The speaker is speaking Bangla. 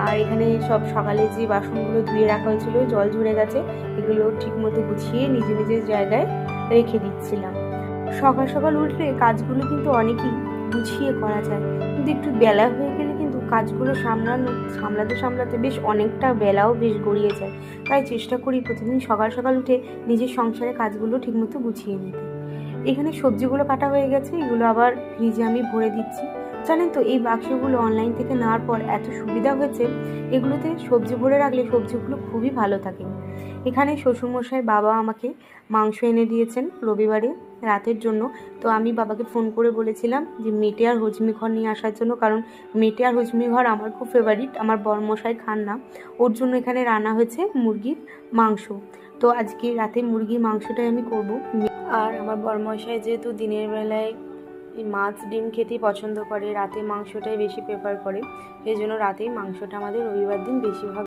আর এখানে সব সকালে যে বাসনগুলো ধুয়ে রাখা হয়েছিল, জল ঝরে গেছে, এগুলো ঠিকমতো গুছিয়ে নিজের নিজের জায়গায় রেখে দিচ্ছিলাম। সকাল সকাল উঠলে কাজগুলো কিন্তু অনেকই গুছিয়ে করা যায়, কিন্তু একটু বেলা হয়ে গেলে কিন্তু কাজগুলো সামলাতে সামলাতে বেশ অনেকটা বেলাও বেশ গড়িয়ে যায়। তাই চেষ্টা করি প্রতিদিন সকাল সকাল উঠে নিজের সংসারের কাজগুলো ঠিকমতো গুছিয়ে নিতে। এখানে সবজিগুলো কাটা হয়ে গেছে, এগুলো আবার ফ্রিজে আমি ভরে দিচ্ছি। জানেন তো, এই বাক্সগুলো অনলাইন থেকে নেওয়ার পর এত সুবিধা হয়েছে, এগুলোতে সবজি ভরে রাখলে সবজিগুলো খুবই ভালো থাকে। এখানে শ্বশুরমশাই বাবা আমাকে মাংস এনে দিয়েছেন রবিবারে রাতের জন্য। তো আমি বাবাকে ফোন করে বলেছিলাম যে মেটে আর হজমি ঘর নিয়ে আসার জন্য, কারণ মেটে আর হজমি ঘর আমার খুব ফেভারিট, আমার বরমশাই খান না, ওর জন্য এখানে রান্না হয়েছে মুরগির মাংস। তো আজকে রাতে মুরগির মাংসটাই আমি করব। আর আমার বরমশাই যেহেতু দিনের বেলায় মাছ ডিম খেতেই পছন্দ করে, রাতে মাংসটাই বেশি প্রেফার করে, সেই জন্য রাতেই মাংসটা আমাদের রবিবার দিন বেশিরভাগ